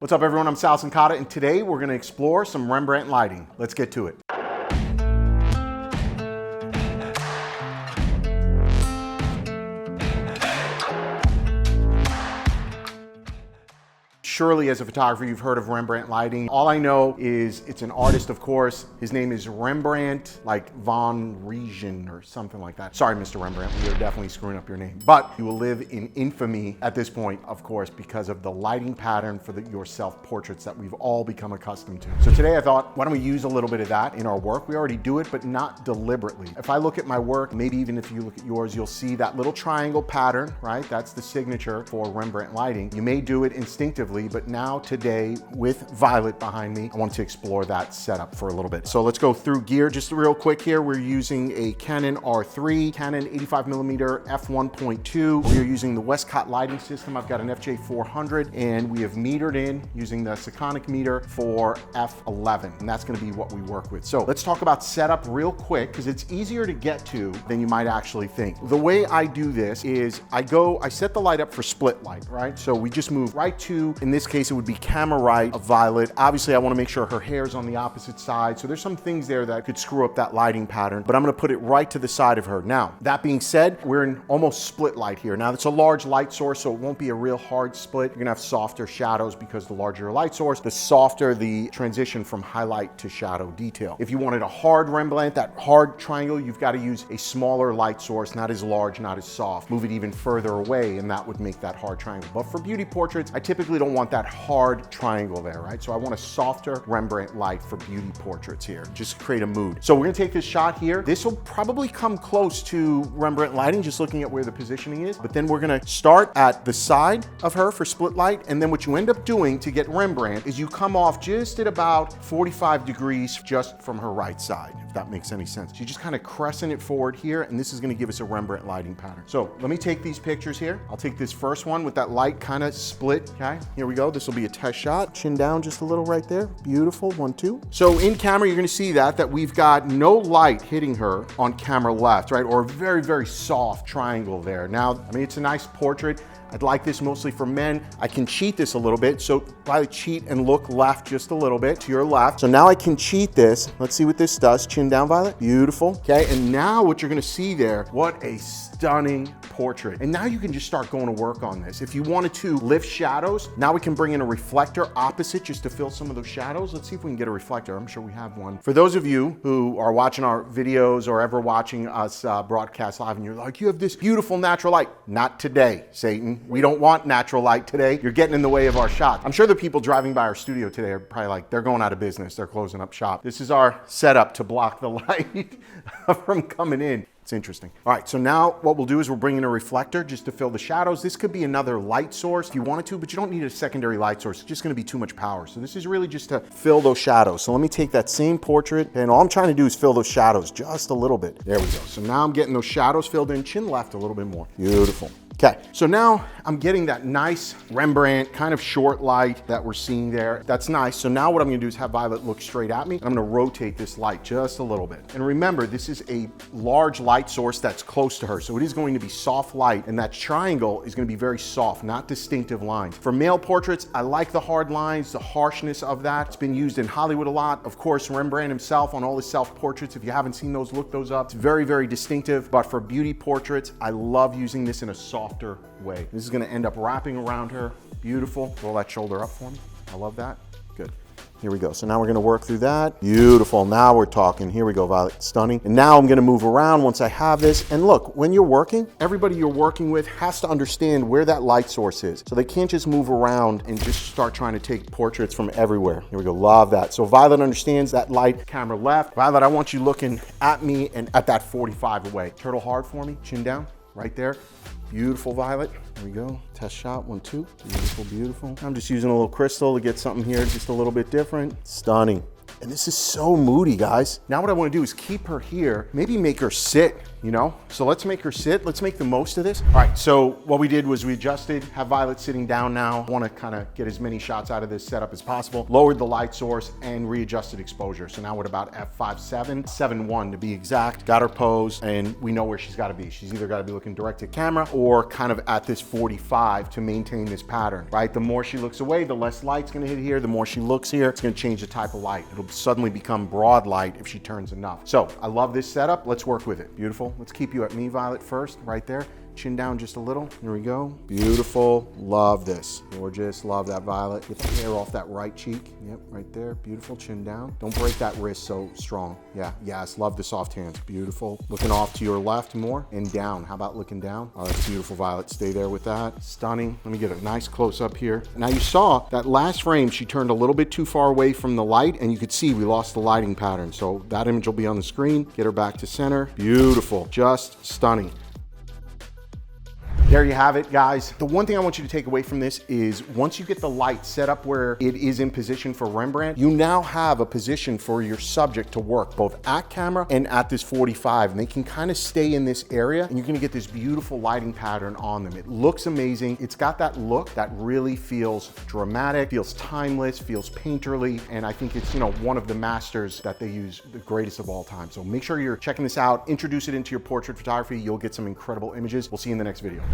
What's up everyone, I'm Sal Sincata, and today we're gonna explore some Rembrandt lighting. Let's get to it. Surely as a photographer, you've heard of Rembrandt lighting. All I know is it's an artist, of course. His name is Rembrandt, like Von Regen or something like that. Sorry, Mr. Rembrandt, we are definitely screwing up your name. But you will live in infamy at this point, of course, because of the lighting pattern for your self-portraits that we've all become accustomed to. So today I thought, why don't we use a little bit of that in our work? We already do it, but not deliberately. If I look at my work, maybe even if you look at yours, you'll see that little triangle pattern, right? That's the signature for Rembrandt lighting. You may do it instinctively, but now today with Violet behind me, I want to explore that setup for a little bit. So let's go through gear just real quick here. We're using a Canon R3, Canon 85mm f1.2. We're using the Westcott lighting system. I've got an FJ400 and we have metered in using the Sekonic meter for f11. And that's gonna be what we work with. So let's talk about setup real quick because it's easier to get to than you might actually think. The way I do this is I set the light up for split light, right? So we just move right to, in this case, it would be camera right of Violet. Obviously, I want to make sure her hair's on the opposite side. So there's some things there that could screw up that lighting pattern, but I'm going to put it right to the side of her. Now, that being said, we're in almost split light here. Now, it's a large light source, so it won't be a real hard split. You're going to have softer shadows because the larger your light source, the softer the transition from highlight to shadow detail. If you wanted a hard Rembrandt, that hard triangle, you've got to use a smaller light source, not as large, not as soft. Move it even further away, and that would make that hard triangle. But for beauty portraits, I typically don't want that hard triangle there, right? So I want a softer Rembrandt light for beauty portraits here, just to create a mood. So we're gonna take this shot here. This will probably come close to Rembrandt lighting, just looking at where the positioning is, but then we're gonna start at the side of her for split light, and then what you end up doing to get Rembrandt is you come off just at about 45 degrees just from her right side, if that makes any sense. So you just kind of crescent it forward here, and this is gonna give us a Rembrandt lighting pattern. So let me take these pictures here. I'll take this first one with that light kind of split, okay? Here we go, this will be a test shot. Chin down just a little right there. Beautiful, 1, 2. So in camera, you're gonna see that we've got no light hitting her on camera left, right? Or a very, very soft triangle there. Now, I mean, it's a nice portrait. I'd like this mostly for men. I can cheat this a little bit. So probably cheat and look left just a little bit to your left. So now I can cheat this. Let's see what this does. Chin down, Violet. Beautiful. Okay, and now what you're gonna see there, what a stunning portrait. And now you can just start going to work on this. If you wanted to lift shadows, now we can bring in a reflector opposite just to fill some of those shadows. Let's see if we can get a reflector. I'm sure we have one. For those of you who are watching our videos or ever watching us broadcast live and you're like, you have this beautiful natural light. Not today, Satan. We don't want natural light today. You're getting in the way of our shot. I'm sure the people driving by our studio today are probably like, they're going out of business. They're closing up shop. This is our setup to block the light from coming in. It's interesting. All right, so now what we'll do is we'll bring in a reflector just to fill the shadows. This could be another light source if you wanted to, but you don't need a secondary light source. It's just gonna be too much power. So this is really just to fill those shadows. So let me take that same portrait, and all I'm trying to do is fill those shadows just a little bit. There we go. So now I'm getting those shadows filled in, chin left a little bit more. Beautiful. Okay, so now I'm getting that nice Rembrandt kind of short light that we're seeing there. That's nice. So now what I'm gonna do is have Violet look straight at me, and I'm gonna rotate this light just a little bit. And remember, this is a large light source that's close to her. So it is going to be soft light, and that triangle is gonna be very soft, not distinctive lines. For male portraits, I like the hard lines, the harshness of that. It's been used in Hollywood a lot. Of course, Rembrandt himself on all his self-portraits, if you haven't seen those, look those up. It's very, very distinctive. But for beauty portraits, I love using this in a soft way. This is gonna end up wrapping around her. Beautiful. Roll that shoulder up for me. I love that. Good. Here we go. So now we're gonna work through that. Beautiful. Now we're talking. Here we go, Violet. Stunning. And now I'm gonna move around once I have this. And look, when you're working, everybody you're working with has to understand where that light source is. So they can't just move around and just start trying to take portraits from everywhere. Here we go. Love that. So Violet understands that light, camera left. Violet, I want you looking at me and at that 45 away. Turtle hard for me. Chin down. Right there. Beautiful, Violet. There we go. Test shot, 1, 2. Beautiful, beautiful. I'm just using a little crystal to get something here just a little bit different. Stunning. And this is so moody, guys. Now what I want to do is keep her here, maybe make her sit you know? So let's make her sit. Let's make the most of this. All right, so what we did was we adjusted, have Violet sitting down now. I wanna kind of get as many shots out of this setup as possible. Lowered the light source and readjusted exposure. So now we're at about f5.7, 7.1 to be exact. Got her posed and we know where she's gotta be. She's either gotta be looking direct at camera or kind of at this 45 to maintain this pattern, right? The more she looks away, the less light's gonna hit here. The more she looks here, it's gonna change the type of light. It'll suddenly become broad light if she turns enough. So I love this setup. Let's work with it. Beautiful. Let's keep you at me, Violet, first, right there. Chin down just a little. Here we go. Beautiful. Love this. Gorgeous. Love that, Violet. Get the hair off that right cheek. Yep, right there. Beautiful. Chin down. Don't break that wrist so strong. Yeah, yes. Love the soft hands. Beautiful. Looking off to your left more and down. How about looking down? Oh, that's beautiful, Violet. Stay there with that. Stunning. Let me get a nice close up here. Now you saw that last frame, she turned a little bit too far away from the light and you could see we lost the lighting pattern. So that image will be on the screen. Get her back to center. Beautiful. Just stunning. There you have it, guys. The one thing I want you to take away from this is once you get the light set up where it is in position for Rembrandt, you now have a position for your subject to work both at camera and at this 45. And they can kind of stay in this area and you're gonna get this beautiful lighting pattern on them. It looks amazing. It's got that look that really feels dramatic, feels timeless, feels painterly. And I think it's, you know, one of the masters that they use, the greatest of all time. So make sure you're checking this out, introduce it into your portrait photography. You'll get some incredible images. We'll see you in the next video.